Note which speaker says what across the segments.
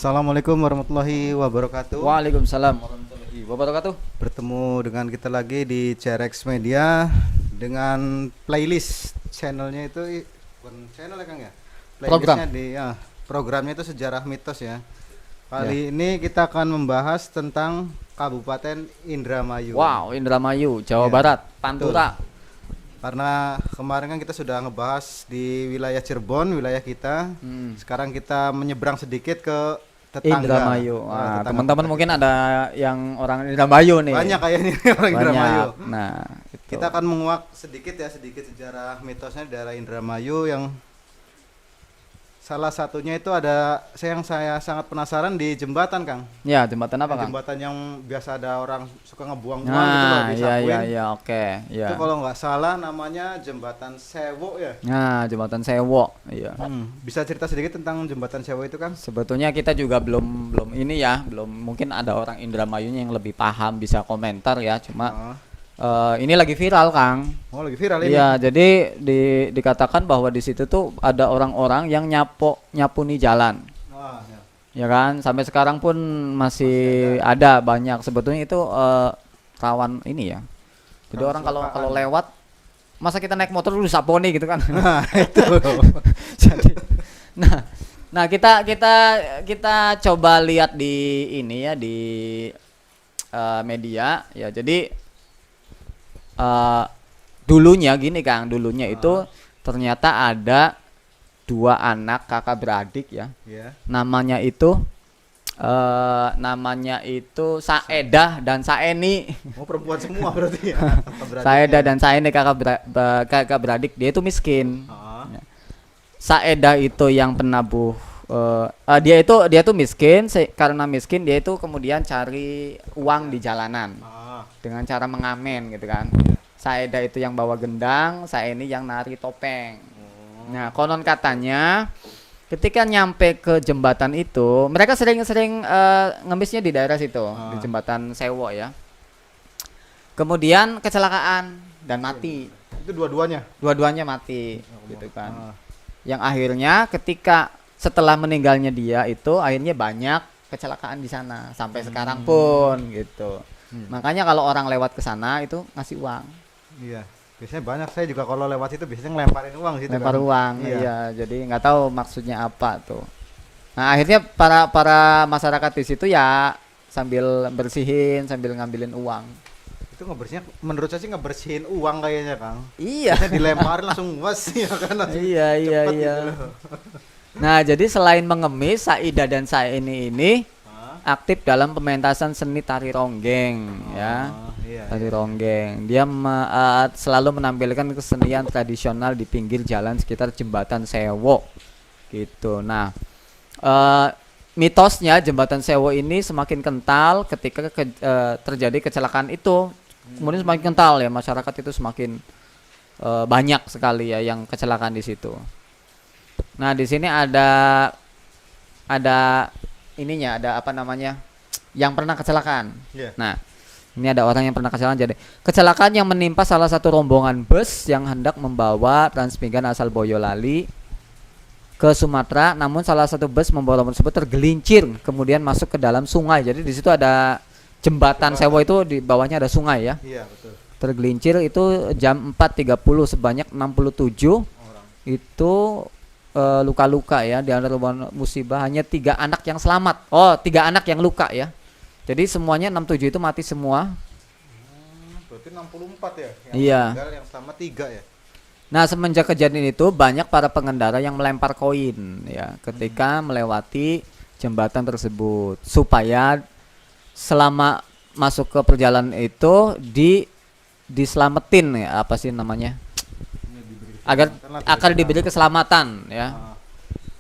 Speaker 1: Assalamualaikum warahmatullahi wabarakatuh.
Speaker 2: Waalaikumsalam warahmatullahi wabarakatuh.
Speaker 1: Bertemu dengan kita lagi di CRX Media dengan playlist channelnya itu bukan channel ya Kang ya. Playlistnya programnya itu sejarah mitos ya. Kali ini kita akan membahas tentang Kabupaten Indramayu.
Speaker 2: Wow, Indramayu, Jawa Barat, Pantura.
Speaker 1: Betul. Karena kemarin kan kita sudah ngebahas di wilayah Cirebon, wilayah kita. Sekarang kita menyeberang sedikit ke tetangga.
Speaker 2: Indramayu. Wah, teman-teman mungkin ada yang orang Indramayu nih.
Speaker 1: Banyak kayaknya orang Indramayu.
Speaker 2: Nah, itu.
Speaker 1: Kita akan menguak sedikit sejarah mitosnya di daerah Indramayu yang salah satunya itu ada yang saya sangat penasaran di jembatan, Kang.
Speaker 2: Ya, jembatan apa, Kang?
Speaker 1: Jembatan yang biasa ada orang suka ngebuang uang gitu loh, disapuin.
Speaker 2: Iya, oke. Ya.
Speaker 1: Itu kalau nggak salah namanya Jembatan Sewo ya.
Speaker 2: Nah, jembatan Sewo, iya.
Speaker 1: Bisa cerita sedikit tentang Jembatan Sewo itu, Kang?
Speaker 2: Sebetulnya kita juga belum ini ya, belum mungkin ada orang Indramayunya yang lebih paham bisa komentar ya, cuma ini lagi viral, Kang.
Speaker 1: Oh, lagi viral ini.
Speaker 2: Iya, jadi dikatakan bahwa di situ tuh ada orang-orang yang nyapuni jalan.
Speaker 1: Wah, ya.
Speaker 2: Ya kan, sampai sekarang pun masih ada banyak. Sebetulnya itu rawan ini ya. Jadi
Speaker 1: Rawan
Speaker 2: orang kalau
Speaker 1: kecelakaan.
Speaker 2: lewat, masa kita naik motor dulu saponi gitu kan.
Speaker 1: Nah, itu.
Speaker 2: Jadi, nah kita coba lihat di ini ya di media ya. Jadi dulunya gini, Kang, dulunya itu ternyata ada dua anak kakak beradik ya.
Speaker 1: Ya.
Speaker 2: Namanya itu Saedah dan Saeni.
Speaker 1: Oh, perempuan semua berarti ya.
Speaker 2: Saedah dan Saeni kakak beradik. Dia itu miskin. Ya. Saedah itu yang penabuh. Dia tuh miskin. Karena miskin dia itu kemudian cari uang di jalanan dengan cara mengamen gitu kan. Saedah itu yang bawa gendang, Saeni yang nari topeng. Nah, konon katanya ketika nyampe ke jembatan itu, mereka sering-sering ngemisnya di daerah situ, di jembatan Sewo ya. Kemudian kecelakaan dan mati.
Speaker 1: Itu dua-duanya.
Speaker 2: Dua-duanya mati, gitu kan. Yang akhirnya ketika setelah meninggalnya dia itu akhirnya banyak kecelakaan di sana sampai sekarang pun gitu. Makanya kalau orang lewat ke sana itu ngasih uang.
Speaker 1: Iya. Biasanya banyak, saya juga kalau lewat itu biasanya ngelemparin uang sih.
Speaker 2: Lempar uang, iya. Jadi nggak tahu maksudnya apa tuh. Nah, akhirnya para masyarakat di situ ya sambil bersihin, sambil ngambilin uang.
Speaker 1: Itu ngebersihinnya, menurut saya sih ngebersihin uang kayaknya, Kang.
Speaker 2: Iya.
Speaker 1: Biasanya dilemparin langsung was ya kan.
Speaker 2: Iya.
Speaker 1: Gitu.
Speaker 2: Nah, jadi selain mengemis, Saida dan Saeni ini aktif dalam pementasan seni tari ronggeng ya. Tari ronggeng. Dia selalu menampilkan kesenian tradisional di pinggir jalan sekitar jembatan Sewo gitu. Nah, mitosnya jembatan Sewo ini semakin kental ketika terjadi kecelakaan itu. Kemudian semakin kental ya, masyarakat itu semakin banyak sekali ya yang kecelakaan di situ. Nah, di sini ada ininya, ada apa namanya, yang pernah kecelakaan. Nah, ini ada orang yang pernah kecelakaan. Jadi kecelakaan yang menimpa salah satu rombongan bus yang hendak membawa transmigran asal Boyolali ke Sumatera, namun salah satu bus membawa rombongan tersebut tergelincir kemudian masuk ke dalam sungai. Jadi di situ ada jembatan Sewo, itu di bawahnya ada sungai ya.
Speaker 1: Iya, betul.
Speaker 2: Tergelincir itu jam 4.30 sebanyak 67 orang. Itu luka-luka ya. Di antara musibah hanya 3 anak yang selamat. 3 anak yang luka ya. Jadi semuanya 67 itu mati semua.
Speaker 1: Berarti 64 ya?
Speaker 2: Iya.
Speaker 1: Yang selamat 3 ya?
Speaker 2: Nah, semenjak kejadian itu banyak para pengendara yang melempar koin ya ketika melewati jembatan tersebut supaya selama masuk ke perjalanan itu diselamatin ya, apa sih namanya? Agar diberi keselamatan ya.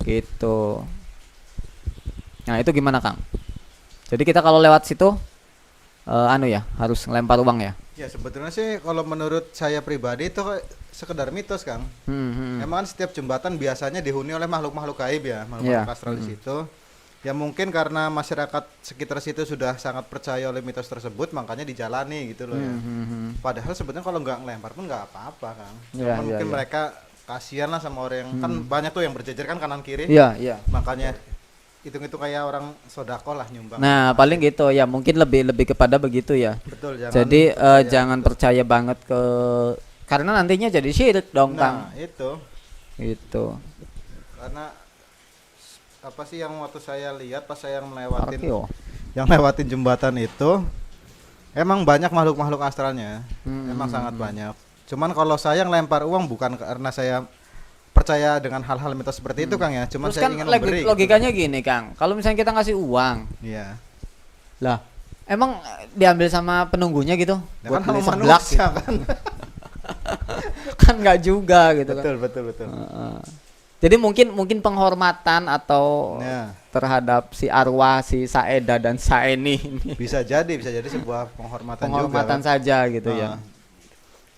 Speaker 2: Gitu. Nah, itu gimana, Kang? Jadi kita kalau lewat situ harus ngelempar uang ya.
Speaker 1: Ya, sebetulnya sih kalau menurut saya pribadi itu sekedar mitos, Kang. Emang setiap jembatan biasanya dihuni oleh makhluk-makhluk gaib ya, makhluk-makhluk astral di situ. Ya mungkin karena masyarakat sekitar situ sudah sangat percaya oleh mitos tersebut, makanya dijalani gitu loh ya. Padahal sebetulnya kalau nggak ngelempar pun nggak apa-apa, Kang. Mungkin mereka kasihan lah sama orang yang kan banyak tuh yang berjejer kan kanan kiri.
Speaker 2: Iya.
Speaker 1: Makanya hitung-hitung kayak orang sodako lah nyumbang.
Speaker 2: Nah, paling gitu ya, mungkin lebih kepada begitu ya.
Speaker 1: Betul,
Speaker 2: Jadi jangan percaya banget karena nantinya jadi syirik dong, Kang.
Speaker 1: Nah, itu.
Speaker 2: Gitu.
Speaker 1: Karena apa sih yang waktu saya lihat pas saya
Speaker 2: Arkeo.
Speaker 1: lewatin jembatan itu emang banyak makhluk-makhluk astralnya. Emang sangat banyak. Cuman kalau saya lempar uang bukan karena saya percaya dengan hal-hal mitos seperti itu, Kang ya. Cuman
Speaker 2: Terus
Speaker 1: saya
Speaker 2: kan
Speaker 1: ingin memberi.
Speaker 2: logikanya gini, Kang. Kalau misalnya kita ngasih uang,
Speaker 1: Iya.
Speaker 2: lah emang diambil sama penunggunya gitu
Speaker 1: Ya
Speaker 2: buat
Speaker 1: kan
Speaker 2: beli
Speaker 1: sama
Speaker 2: seblak
Speaker 1: manusia kan.
Speaker 2: kan nggak juga gitu kan.
Speaker 1: Betul.
Speaker 2: Jadi mungkin penghormatan atau
Speaker 1: Ya.
Speaker 2: terhadap si arwah si Saeda dan Saeni ini
Speaker 1: Bisa jadi sebuah penghormatan juga kan.
Speaker 2: saja gitu ya.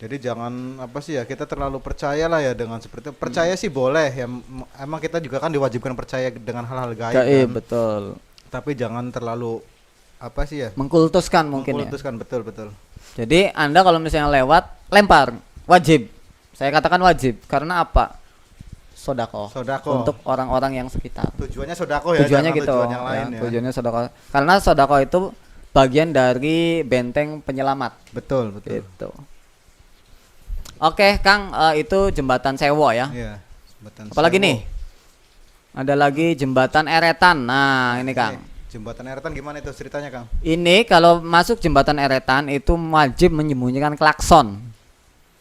Speaker 1: Jadi jangan apa sih ya, kita terlalu percaya lah ya dengan seperti itu. Percaya sih boleh ya, emang kita juga kan diwajibkan percaya dengan hal-hal gaib kan.
Speaker 2: Betul.
Speaker 1: Tapi jangan terlalu apa sih ya,
Speaker 2: Mengkultuskan mungkin ya.
Speaker 1: mengkultuskan. Betul.
Speaker 2: Jadi Anda kalau misalnya lewat lempar wajib. Saya katakan wajib karena apa? Sodako. Untuk orang-orang yang sekitar.
Speaker 1: Tujuannya sodako ya.
Speaker 2: Tujuannya
Speaker 1: jangan
Speaker 2: gitu.
Speaker 1: Tujuan yang lain ya.
Speaker 2: Tujuannya sodako. Karena sodako itu bagian dari benteng penyelamat.
Speaker 1: Betul.
Speaker 2: Gitu. Oke, Kang, itu jembatan Sewo ya.
Speaker 1: Iya. Jembatan
Speaker 2: Apalagi
Speaker 1: Sewo.
Speaker 2: nih? Ada lagi jembatan Eretan. Nah, ini Kang.
Speaker 1: Jembatan Eretan gimana itu ceritanya, Kang?
Speaker 2: Ini kalau masuk jembatan Eretan itu wajib menyembunyikan klakson.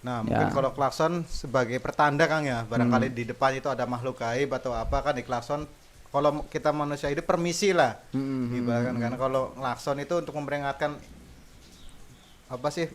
Speaker 1: Nah, mungkin kalau klakson sebagai pertanda, Kang ya. Barangkali di depan itu ada makhluk gaib atau apa kan di klakson. Kalau kita manusia itu permisi lah. Ibaratkan kan kalau klakson itu untuk memperingatkan apa sih?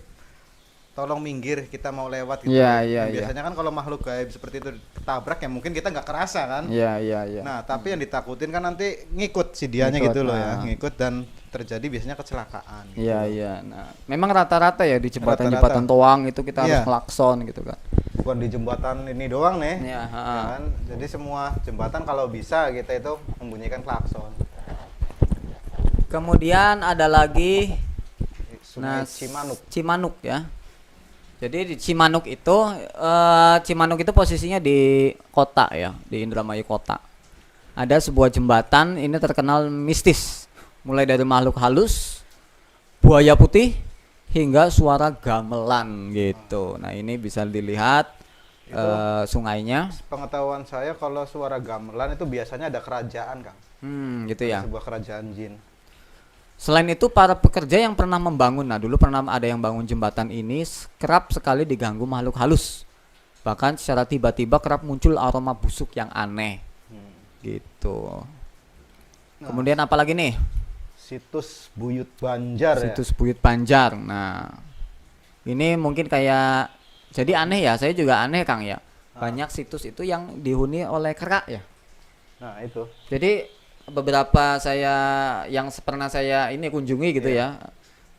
Speaker 1: Tolong minggir, kita mau lewat gitu. Biasanya kan kalau makhluk gaib seperti itu ketabrak ya mungkin kita nggak kerasa kan.
Speaker 2: Iya.
Speaker 1: Nah, tapi yang ditakutin kan nanti ngikut si dianya gitu loh ya, ngikut dan terjadi biasanya kecelakaan. Gitu.
Speaker 2: Iya. Nah, memang rata-rata ya di jembatan toang itu kita harus klakson gitu kan.
Speaker 1: Bukan di jembatan ini doang nih.
Speaker 2: Iya,
Speaker 1: Ya kan? Jadi semua jembatan kalau bisa kita itu membunyikan klakson.
Speaker 2: Kemudian ada lagi
Speaker 1: Sungai
Speaker 2: Cimanuk ya. Jadi di Cimanuk itu posisinya di kota ya, di Indramayu kota. Ada sebuah jembatan ini terkenal mistis, mulai dari makhluk halus, buaya putih hingga suara gamelan gitu. Nah, ini bisa dilihat sungainya.
Speaker 1: Pengetahuan saya kalau suara gamelan itu biasanya ada kerajaan, Kang.
Speaker 2: Gitu ya.
Speaker 1: Sebuah kerajaan jin.
Speaker 2: Selain itu para pekerja yang pernah membangun, nah dulu pernah ada yang bangun jembatan ini kerap sekali diganggu makhluk halus. Bahkan secara tiba-tiba kerap muncul aroma busuk yang aneh. Gitu. Nah, kemudian apa lagi nih?
Speaker 1: Situs Buyut Banjar.
Speaker 2: Situs Buyut Banjar. Nah, ini mungkin kayak jadi aneh ya. Saya juga aneh, Kang ya. Banyak situs itu yang dihuni oleh kerak ya.
Speaker 1: Nah, itu.
Speaker 2: Jadi beberapa yang pernah saya ini kunjungi gitu ya,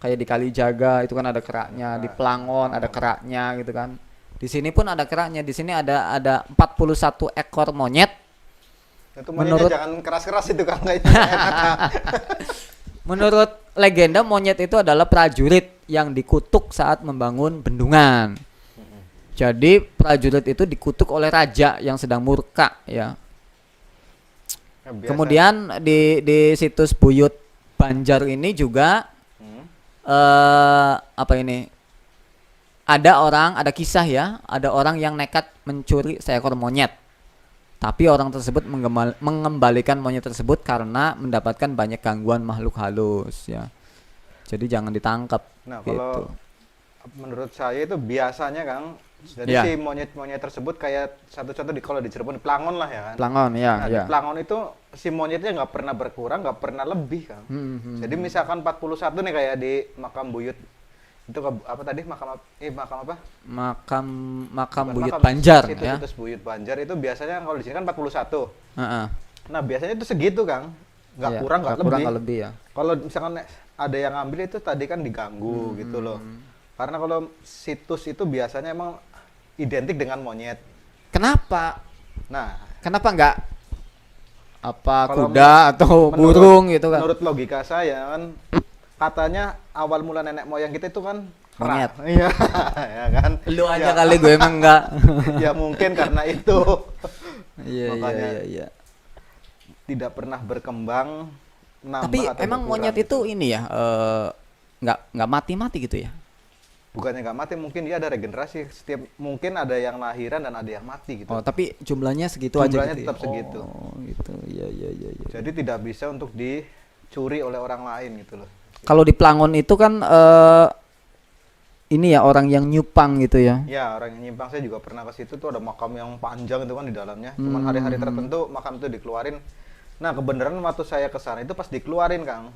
Speaker 2: kayak di Kalijaga itu kan ada keraknya, di Pelangon ada keraknya gitu kan, di sini pun ada keraknya. Di sini ada 41 ekor monyet.
Speaker 1: Itu monyetnya jangan keras-keras itu, Kang.
Speaker 2: Menurut legenda monyet itu adalah prajurit yang dikutuk saat membangun bendungan. Jadi prajurit itu dikutuk oleh raja yang sedang murka ya. Kemudian di situs Buyut Banjar ini juga ada kisah ya, ada orang yang nekat mencuri seekor monyet. Tapi orang tersebut mengembalikan monyet tersebut karena mendapatkan banyak gangguan makhluk halus ya. Jadi jangan ditangkap.
Speaker 1: Nah,
Speaker 2: gitu.
Speaker 1: Kalau menurut saya itu biasanya, Kang, jadi si monyet-monyet tersebut kayak satu-satu kalau di Cirebon Pelangon lah ya kan.
Speaker 2: Pelangon ya.
Speaker 1: Nah, di Pelangon itu si monyetnya nggak pernah berkurang, nggak pernah lebih, Kang. Jadi misalkan 41 nih kayak di makam Buyut itu apa tadi makam apa?
Speaker 2: Makam Buyut Banjar ya.
Speaker 1: Situs Buyut Banjar itu biasanya kalau di sini kan 41. Nah, biasanya itu segitu, Kang. Nggak kurang, nggak lebih
Speaker 2: ya.
Speaker 1: Kalau misalkan ada yang ngambil itu tadi kan diganggu gitu loh. Karena kalau situs itu biasanya emang identik dengan monyet.
Speaker 2: Kenapa?
Speaker 1: Nah,
Speaker 2: kenapa enggak kuda atau burung gitu kan?
Speaker 1: Menurut logika saya kan katanya awal mula nenek moyang kita itu kan
Speaker 2: monyet.
Speaker 1: Iya, ya kan?
Speaker 2: Lu aja kali, gue emang enggak.
Speaker 1: Ya mungkin karena itu.
Speaker 2: Iya.
Speaker 1: tidak pernah berkembang, nambah
Speaker 2: Tapi
Speaker 1: atau
Speaker 2: emang
Speaker 1: berkurang
Speaker 2: monyet
Speaker 1: gitu.
Speaker 2: itu ini ya nggak mati-mati gitu ya?
Speaker 1: Bukannya nggak mati, mungkin dia ada regenerasi. Setiap mungkin ada yang lahiran dan ada yang mati gitu.
Speaker 2: Oh, tapi jumlahnya segitu aja
Speaker 1: Jumlahnya
Speaker 2: gitu.
Speaker 1: tetap
Speaker 2: Ya?
Speaker 1: segitu.
Speaker 2: Oh, gitu. Iya, iya, iya, iya.
Speaker 1: Jadi tidak bisa untuk dicuri oleh orang lain gitu loh.
Speaker 2: Kalau di Plangon itu kan ini ya orang yang nyupang gitu ya.
Speaker 1: Ya, orang yang nyimpang saya juga pernah ke situ tuh, ada makam yang panjang itu kan di dalamnya. Cuman hari-hari tertentu makam itu dikeluarin. Nah, kebenaran waktu saya ke sana itu pas dikeluarin, Kang.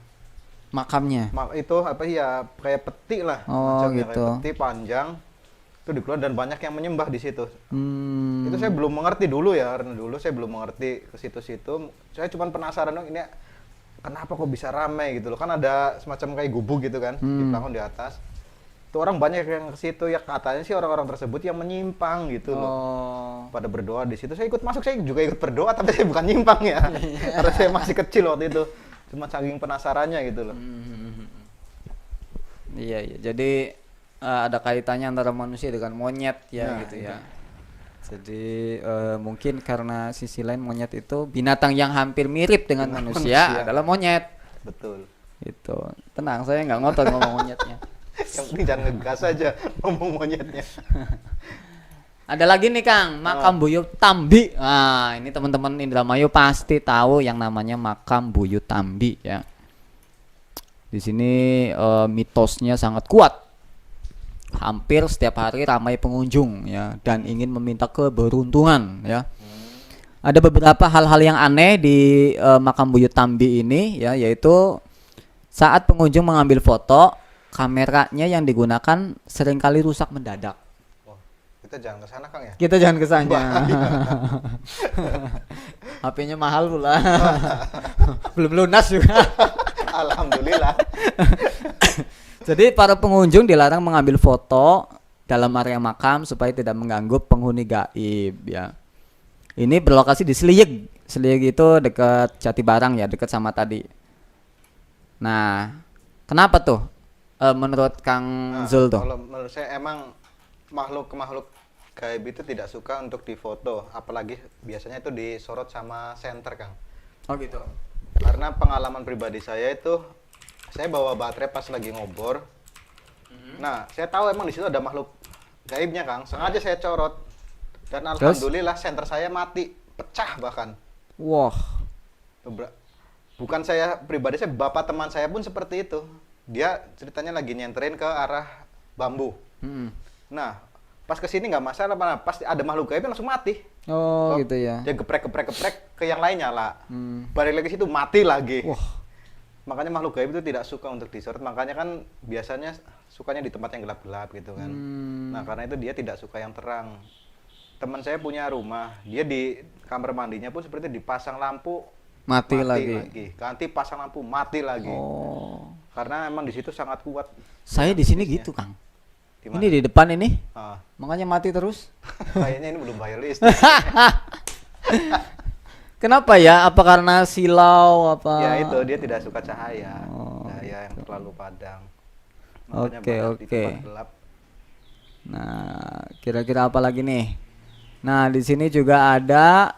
Speaker 2: Makamnya.
Speaker 1: Itu apa ya, kayak peti lah,
Speaker 2: Oh,
Speaker 1: macamnya
Speaker 2: gitu.
Speaker 1: kayak peti panjang. Itu dikeluarin dan banyak yang menyembah di situ.
Speaker 2: Hmm.
Speaker 1: Itu saya belum mengerti dulu ya, karena dulu saya belum mengerti ke situ-situ. Saya cuma penasaran dong, ini kenapa kok bisa ramai gitu loh. Kan ada semacam kayak gubuk gitu kan, di Plangon di atas. Itu orang banyak yang ke situ, ya katanya sih orang-orang tersebut yang menyimpang gitu loh.
Speaker 2: Oh.
Speaker 1: Pada berdoa di situ. Saya ikut masuk, saya juga ikut berdoa, tapi saya bukan nyimpang ya. Karena saya masih kecil waktu itu. Cuma saking penasarannya gitu loh.
Speaker 2: Iya, iya. Jadi ada kaitannya antara manusia dengan monyet ya
Speaker 1: Nah,
Speaker 2: gitu ya. Jadi mungkin karena sisi lain monyet itu binatang yang hampir mirip dengan manusia adalah monyet.
Speaker 1: Betul.
Speaker 2: Itu. Tenang, saya nggak ngotot ngomong monyetnya.
Speaker 1: Yang penting jangan ngegas aja ngomong monyetnya.
Speaker 2: Ada lagi nih Kang, makam Buyut Tambi. Nah, ini teman-teman Indramayu pasti tahu yang namanya makam Buyut Tambi ya. Di sini mitosnya sangat kuat. Hampir setiap hari ramai pengunjung ya dan ingin meminta keberuntungan ya. Ada beberapa hal-hal yang aneh di makam Buyut Tambi ini ya, yaitu saat pengunjung mengambil foto, kameranya yang digunakan seringkali rusak mendadak.
Speaker 1: Oh, kita jangan ke sana Kang ya.
Speaker 2: Kita jangan ke sana. HP-nya mahal pula. Belum lunas juga.
Speaker 1: Alhamdulillah.
Speaker 2: Jadi para pengunjung dilarang mengambil foto dalam area makam supaya tidak mengganggu penghuni gaib ya. Ini berlokasi di Sliig. Sliig itu dekat Jatibarang ya, dekat sama tadi. Nah, kenapa tuh? Menurut Kang Zul tuh?
Speaker 1: Kalau menurut saya emang makhluk gaib itu tidak suka untuk difoto, apalagi biasanya itu disorot sama senter Kang.
Speaker 2: Oh gitu.
Speaker 1: Karena pengalaman pribadi saya itu, saya bawa baterai pas lagi ngobor. Nah, saya tahu emang di situ ada makhluk gaibnya Kang. Sengaja saya corot. Dan alhamdulillah senter saya mati, pecah bahkan.
Speaker 2: Wah.
Speaker 1: Bukan saya pribadi, saya bapak teman saya pun seperti itu. Dia ceritanya lagi nyenterin ke arah bambu. Nah, pas kesini nggak masalah, pas ada makhluk gaib langsung mati.
Speaker 2: Oh, gitu ya.
Speaker 1: Dia geprek ke yang lain nyala. Balik lagi situ mati lagi.
Speaker 2: Wah.
Speaker 1: Makanya makhluk gaib itu tidak suka untuk disorot. Makanya kan biasanya sukanya di tempat yang gelap-gelap gitu kan. Nah, karena itu dia tidak suka yang terang. Teman saya punya rumah, dia di kamar mandinya pun seperti dipasang lampu
Speaker 2: Mati lagi.
Speaker 1: Ganti pasang lampu mati lagi.
Speaker 2: Oh.
Speaker 1: Karena emang di situ sangat kuat.
Speaker 2: Saya di sini gitu, Kang.
Speaker 1: Dimana?
Speaker 2: Ini di depan ini.
Speaker 1: Ah,
Speaker 2: Makanya mati terus.
Speaker 1: kayaknya ini belum bayar listrik.
Speaker 2: Kenapa ya? Apa karena silau apa?
Speaker 1: Ya itu dia tidak suka cahaya.
Speaker 2: Oh,
Speaker 1: Cahaya yang terlalu padang.
Speaker 2: Oke,
Speaker 1: banyak di
Speaker 2: oke.
Speaker 1: tempat gelap.
Speaker 2: Nah, kira-kira apa lagi nih? Nah, di sini juga ada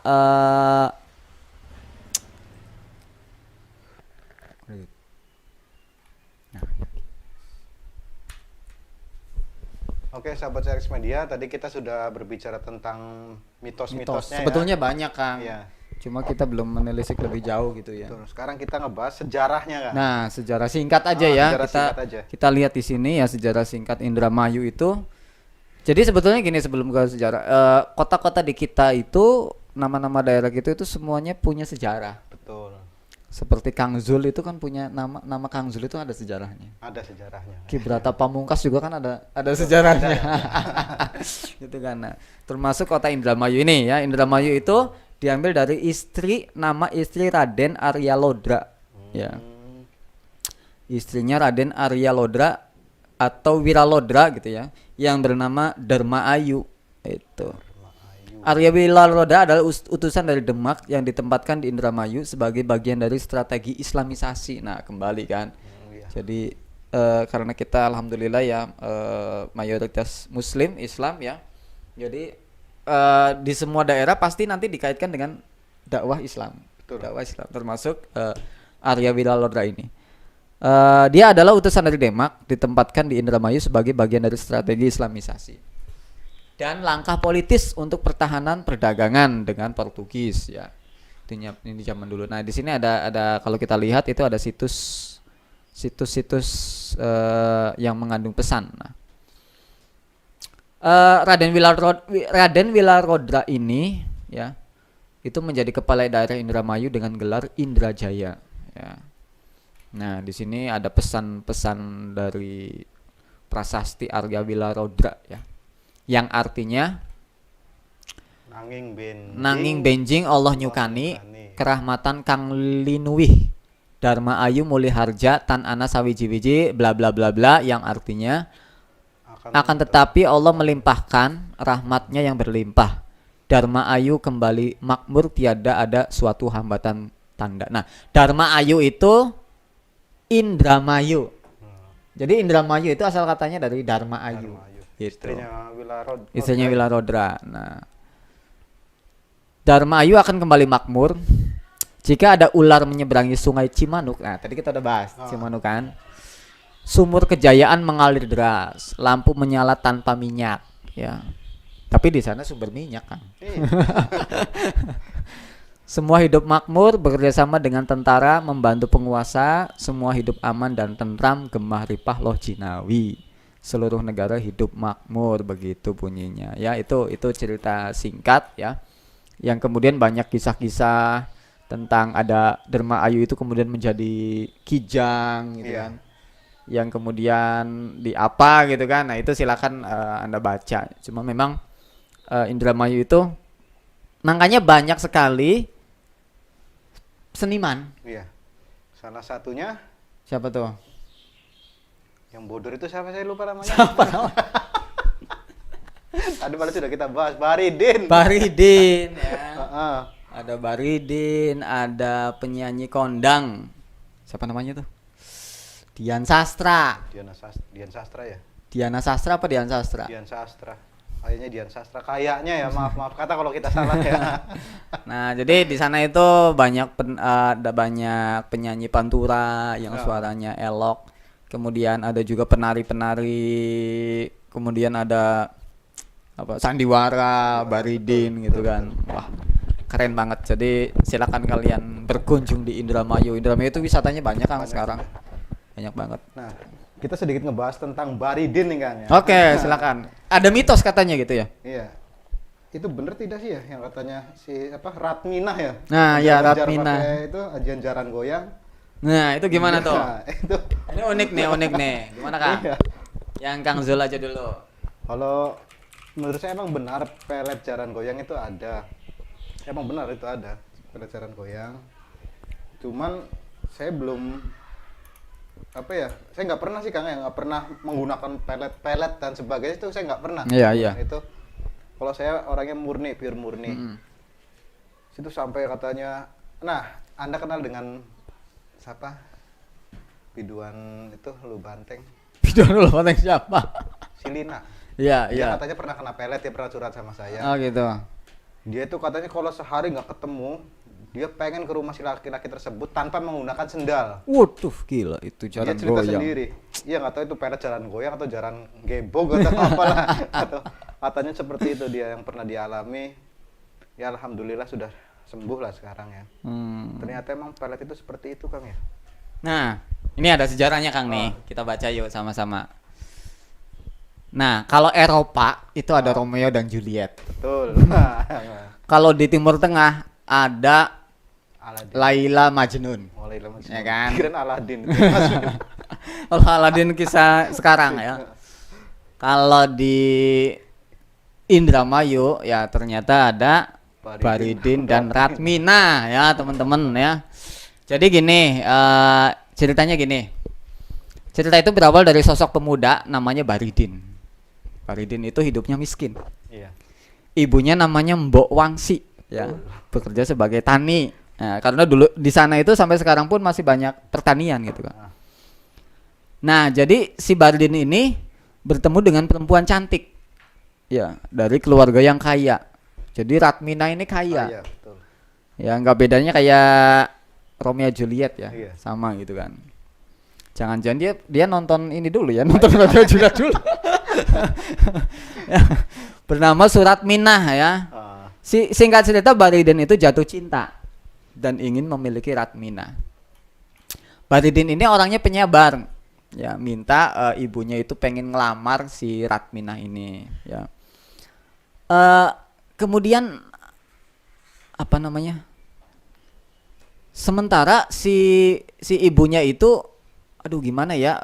Speaker 1: Oke, sahabat Cerex Media, tadi kita sudah berbicara tentang
Speaker 2: mitos.
Speaker 1: mitos-mitosnya
Speaker 2: Sebetulnya
Speaker 1: ya.
Speaker 2: banyak, Kang.
Speaker 1: Iya.
Speaker 2: Cuma kita belum menelisik lebih jauh gitu ya.
Speaker 1: Betul. Sekarang kita ngebahas sejarahnya kan.
Speaker 2: Nah, sejarah singkat aja ya.
Speaker 1: sejarah singkat aja.
Speaker 2: Kita lihat di sini ya sejarah singkat Indramayu itu. Jadi sebetulnya gini sebelum ke sejarah, kota-kota di kita itu nama-nama daerah gitu itu semuanya punya sejarah.
Speaker 1: Betul.
Speaker 2: Seperti Kang Zul itu kan punya nama Kang Zul itu ada sejarahnya.
Speaker 1: Ada sejarahnya.
Speaker 2: Kibrata Pamungkas juga kan ada sejarahnya. Gitu kan. Nah, termasuk kota Indramayu ini ya. Indramayu itu diambil dari nama istri Raden Arya Lodra. Ya. Istrinya Raden Arya Lodra atau Wiralodra gitu ya, yang bernama Dharma Ayu itu. Arya Wiralodra adalah utusan dari Demak yang ditempatkan di Indramayu sebagai bagian dari strategi Islamisasi. Nah, kembali kan.
Speaker 1: Iya.
Speaker 2: Jadi karena kita alhamdulillah ya mayoritas Muslim Islam ya. Jadi di semua daerah pasti nanti dikaitkan dengan dakwah Islam.
Speaker 1: Betul.
Speaker 2: dakwah Islam, termasuk Arya Wilalodra ini. Dia adalah utusan dari Demak, ditempatkan di Indramayu sebagai bagian dari strategi Islamisasi dan langkah politis untuk pertahanan perdagangan dengan Portugis, ya. Ini zaman dulu. Nah, di sini ada kalau kita lihat itu ada situs-situs yang mengandung pesan. Nah, Raden Wilarodra ini, ya, itu menjadi kepala daerah Indramayu dengan gelar Indrajaya, ya. Nah, di sini ada pesan-pesan dari prasasti Arya Wilarodra, ya, yang artinya nanging benjing Allah nyukani kerahmatan kang linuwih Dharma ayu muli harja tan ana sawiji-wiji bla bla bla bla, yang artinya akan tetapi Allah melimpahkan rahmatnya yang berlimpah, Dharma ayu kembali makmur, tiada ada suatu hambatan tanda. Nah, Dharma ayu itu Indramayu. Jadi Indramayu itu asal katanya dari Dharma ayu. Gitu. Istrinya Wilarodra. Nah, Dharma ayu akan kembali makmur jika ada ular menyeberangi sungai Cimanuk. Nah, tadi kita udah bahas Cimanuk kan. Sumur kejayaan mengalir deras, lampu menyala tanpa minyak, ya. Tapi di sana sumber minyak kan. Semua hidup makmur, bekerjasama dengan tentara, membantu penguasa, semua hidup aman dan tentram, gemah ripah loh Jinawi. Seluruh negara hidup makmur, begitu bunyinya. Ya, itu cerita singkat, ya. Yang kemudian banyak kisah-kisah tentang ada Dharma ayu itu kemudian menjadi kijang gitu kan. Yang kemudian di apa gitu kan. Nah, itu silakan Anda baca. Cuma memang Indramayu itu makanya banyak sekali seniman.
Speaker 1: Iya. Salah satunya
Speaker 2: siapa tuh?
Speaker 1: Yang bodoh itu siapa, saya lupa namanya.
Speaker 2: Siapa namanya?
Speaker 1: Tadi malah sudah kita bahas Baridin.
Speaker 2: Baridin ya. Ada Baridin, ada penyanyi kondang. Siapa namanya tuh? Dian Sastra.
Speaker 1: Dian Sastra ya?
Speaker 2: Diana Sastra apa Dian Sastra?
Speaker 1: Dian Sastra. Kayaknya Dian Sastra. Kayaknya ya, maaf kata kalau kita salah ya.
Speaker 2: Nah, jadi di sana itu ada banyak penyanyi pantura yang suaranya elok. Kemudian ada juga penari-penari. Kemudian ada sandiwara, Baridin gitu kan. Wah, keren banget. Jadi silakan kalian berkunjung di Indramayu. Indramayu itu wisatanya banyak kan sekarang. Banyak banget.
Speaker 1: Nah, kita sedikit ngebahas tentang Baridin nih Kang ya.
Speaker 2: Oke, silakan. Ada mitos katanya gitu ya?
Speaker 1: Iya. Itu bener tidak sih ya yang katanya si Ratminah ya?
Speaker 2: Nah, ya Ratminah.
Speaker 1: Itu ajian jaran goyang.
Speaker 2: Nah, itu gimana tuh?
Speaker 1: Itu.
Speaker 2: Ini unik nih. Gimana Kang?
Speaker 1: Iya.
Speaker 2: Yang Kang Zul aja dulu.
Speaker 1: Kalau menurut saya emang benar pelet jaran goyang itu ada. Emang benar itu ada pelet jaran goyang. Cuman saya belum saya nggak pernah sih Kang, nggak pernah menggunakan pelet dan sebagainya, itu saya nggak pernah.
Speaker 2: Iya.
Speaker 1: Itu kalau saya orangnya pure murni. Situ sampai katanya, nah Anda kenal dengan siapa? Biduan itu Lu Banteng.
Speaker 2: Biduan Lu Banteng siapa?
Speaker 1: Silina.
Speaker 2: Iya.
Speaker 1: Dia katanya pernah kena pelet, dia pernah curhat sama saya.
Speaker 2: Oh gitu.
Speaker 1: Dia itu katanya kalau sehari nggak ketemu, dia pengen ke rumah si laki-laki tersebut tanpa menggunakan sendal.
Speaker 2: Waduh, gila itu jaran
Speaker 1: dia cerita
Speaker 2: goyang.
Speaker 1: Sendiri. Iya, nggak tahu itu pelet jaran goyang atau jaran gebog atau apalah. Atau katanya seperti itu dia yang pernah dialami. Ya alhamdulillah sudah sembuh lah sekarang ya. Ternyata emang pelet itu seperti itu Kang ya.
Speaker 2: Nah, ini ada sejarahnya Kang nih. Kita baca yuk sama-sama. Nah, kalau Eropa itu ada Romeo dan Juliet.
Speaker 1: Betul.
Speaker 2: Kalau di Timur Tengah ada
Speaker 1: Aladin.
Speaker 2: Laila Majnun.
Speaker 1: Oh, Laila Majnun.
Speaker 2: Ya kan?
Speaker 1: Kirain Aladin.
Speaker 2: Kalau Aladin kisah sekarang ya. Kalau di Indramayu ya ternyata ada Baridin dan Ratminah ya teman-teman ya. Jadi gini, ceritanya gini. Cerita itu berawal dari sosok pemuda namanya Baridin. Baridin itu hidupnya miskin.
Speaker 1: Iya.
Speaker 2: Ibunya namanya Mbok Wangsi ya. Bekerja sebagai tani. Nah, karena dulu di sana itu sampai sekarang pun masih banyak pertanian gitu kan. Nah, jadi si Baridin ini bertemu dengan perempuan cantik. Ya, dari keluarga yang kaya. Jadi Ratminah ini kaya.
Speaker 1: Betul.
Speaker 2: Ya nggak bedanya kayak Romeo Juliet ya,
Speaker 1: Iya.
Speaker 2: sama gitu kan. Jangan-jangan dia nonton ini dulu ya, nonton Romeo Juliet dulu. Ya, bernama Surat Minah ya. Singkat cerita Baridin itu jatuh cinta dan ingin memiliki Ratminah. Baridin ini orangnya penyabar, ya minta ibunya itu pengen ngelamar si Ratminah ini, ya. Kemudian apa namanya? Sementara si ibunya itu, aduh gimana ya?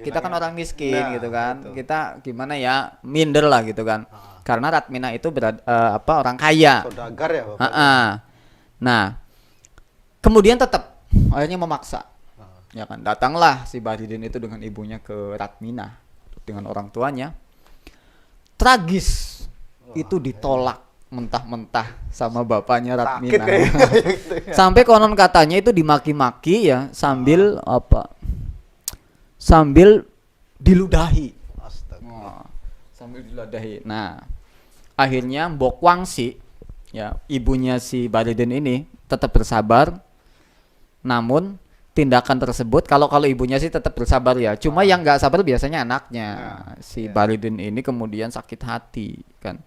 Speaker 2: Kita kan orang miskin gitu kan, betul. Kita gimana ya? Minder lah gitu kan. Karena Ratminah itu orang kaya.
Speaker 1: Saudagar ya Bapak.
Speaker 2: Nah, kemudian tetap akhirnya memaksa. Ya kan, datanglah si Baridin itu dengan ibunya ke Ratminah dengan orang tuanya. Tragis. Itu ditolak mentah-mentah sama bapaknya Ratminah. Sampai konon katanya itu dimaki-maki ya sambil sambil diludahi. Sambil diludahi. Nah, akhirnya Mbok Wangsi ya, ibunya si Baridin ini tetap bersabar. Namun tindakan tersebut kalau ibunya sih tetap bersabar ya. Cuma yang nggak sabar biasanya anaknya. Si Baridin ini kemudian sakit hati kan.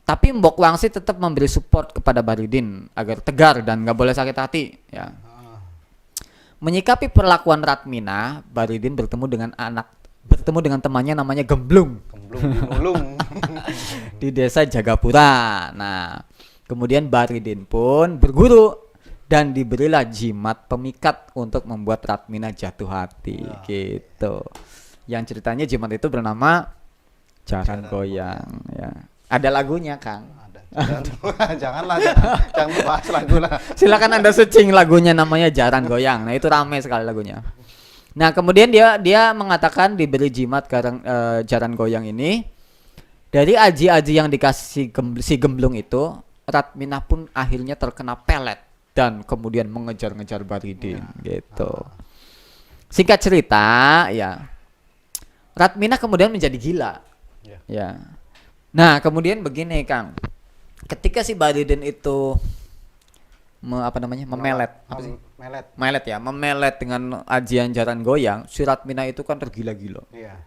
Speaker 2: Tapi Mbok Wangsi tetap memberi support kepada Baridin agar tegar dan nggak boleh sakit hati ya. Menyikapi perlakuan Ratminah, Baridin bertemu dengan temannya namanya Gemblung di desa Jagapura. Nah, kemudian Baridin pun berguru dan diberilah jimat pemikat untuk membuat Ratminah jatuh hati gitu. Yang ceritanya jimat itu bernama Jaran Goyang ya. Ada lagunya, Kang.
Speaker 1: Jangan bahas lagu lah.
Speaker 2: Silakan Anda searching lagunya, namanya Jaran Goyang. Nah, itu ramai sekali lagunya. Nah, kemudian dia mengatakan diberi jimat Jaran Goyang ini dari aji-aji yang dikasih si Gemblung itu. Ratminah pun akhirnya terkena pelet dan kemudian mengejar-ngejar Baridin gitu. Singkat cerita ya, Ratminah kemudian menjadi gila. Ya. Nah, kemudian begini, Kang. Ketika si Baridin itu memelet dengan ajian Jaran Goyang, si Ratminah itu kan tergila-gila. Iya.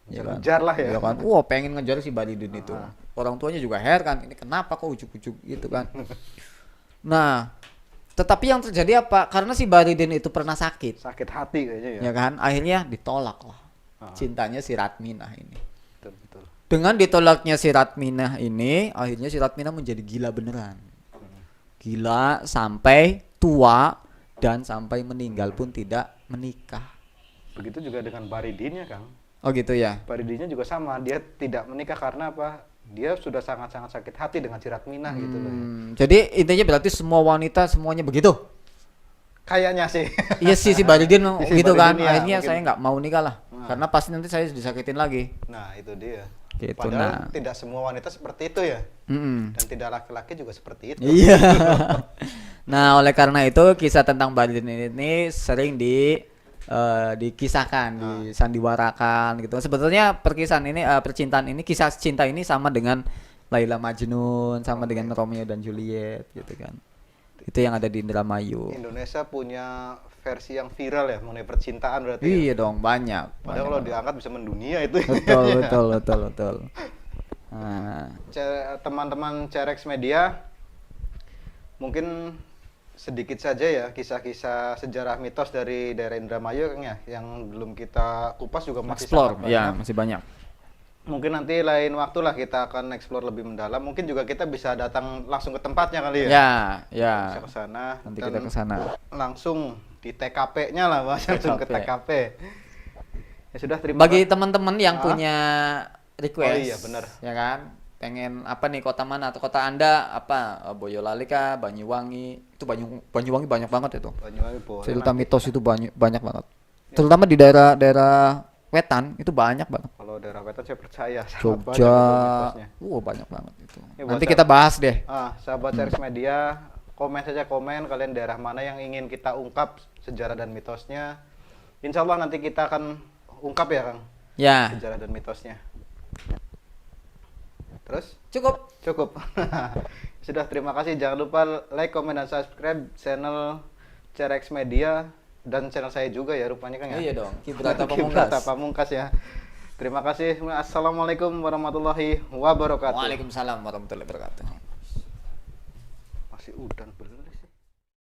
Speaker 1: Ngejar lah ya.
Speaker 2: Kan? Wah, pengen ngejar si Baridin itu. Orang tuanya juga heran, ini kenapa kok ujuk-ujuk gitu kan. Nah, tetapi yang terjadi apa? Karena si Baridin itu pernah sakit
Speaker 1: hati kayaknya ya.
Speaker 2: Ya kan? Akhirnya ditolak lah cintanya si Ratminah ini.
Speaker 1: Betul.
Speaker 2: Dengan ditolaknya si Ratminah ini, akhirnya si Ratminah menjadi gila beneran. Gila sampai tua dan sampai meninggal pun tidak menikah.
Speaker 1: Begitu juga dengan Baridinnya, Kang.
Speaker 2: Oh gitu ya.
Speaker 1: Baridinnya juga sama, dia tidak menikah karena apa? Dia sudah sangat-sangat sakit hati dengan si Ratminah gitu loh.
Speaker 2: Jadi intinya berarti semua wanita semuanya begitu.
Speaker 1: Kayaknya sih.
Speaker 2: Iya sih si Baridin gitu kan.
Speaker 1: Ya,
Speaker 2: akhirnya
Speaker 1: mungkin.
Speaker 2: Saya nggak mau nikah lah. Karena pasti nanti saya disakitin lagi.
Speaker 1: Nah, itu dia.
Speaker 2: Gitu,
Speaker 1: padahal tidak semua wanita seperti itu ya. Dan tidak laki-laki juga seperti itu.
Speaker 2: Iya. Nah, oleh karena itu kisah tentang Baridin ini sering dikisahkan, disandiwarakan gitu. Sebetulnya percintaan ini, kisah cinta ini sama dengan Laila Majnun, sama dengan Romeo dan Juliet gitu kan. Itu yang ada di Indramayu.
Speaker 1: Indonesia punya versi yang viral ya mengenai percintaan berarti.
Speaker 2: Iya dong, banyak.
Speaker 1: Padahal kalau diangkat bisa mendunia itu.
Speaker 2: Betul. Nah.
Speaker 1: Teman-teman Cerex Media, mungkin sedikit saja ya kisah-kisah sejarah mitos dari daerah Indramayu, Kang ya, yang belum kita kupas juga masih sangat banyak.
Speaker 2: Ya, masih banyak.
Speaker 1: Mungkin nanti lain waktu lah kita akan explore lebih mendalam. Mungkin juga kita bisa datang langsung ke tempatnya kali ya.
Speaker 2: Ya.
Speaker 1: Bisa ke sana.
Speaker 2: Nanti kita ke sana.
Speaker 1: Langsung di TKP-nya lah, Mas. Langsung ke TKP. Ya sudah, terima
Speaker 2: kasih. Bagi teman-teman yang punya request.
Speaker 1: Oh iya, benar.
Speaker 2: Ya kan? Pengen apa nih, kota mana atau kota Anda apa? Boyolali kah, Banyuwangi? Itu Banyuwangi banyak banget itu.
Speaker 1: Banyuwangi boleh.
Speaker 2: Cerita mitos itu banyak banget. Terutama di daerah Wetan itu banyak banget.
Speaker 1: Kalau daerah Wetan saya percaya
Speaker 2: Jogja, banyak banget itu. Ya, nanti kita bahas deh.
Speaker 1: Sahabat Cerex Media, komen kalian daerah mana yang ingin kita ungkap sejarah dan mitosnya. Insya Allah nanti kita akan ungkap ya, Kang.
Speaker 2: Ya.
Speaker 1: Sejarah dan mitosnya. Terus?
Speaker 2: Cukup.
Speaker 1: Sudah, terima kasih. Jangan lupa like, comment, dan subscribe channel Cerex Media dan channel saya juga ya rupanya kan ya.
Speaker 2: Iya dong. Kibrata
Speaker 1: Kibrata
Speaker 2: Pamungkas.
Speaker 1: Pamungkas ya. Terima kasih. Assalamualaikum warahmatullahi wabarakatuh.
Speaker 2: Waalaikumsalam warahmatullahi wabarakatuh.
Speaker 1: Masih udan bener.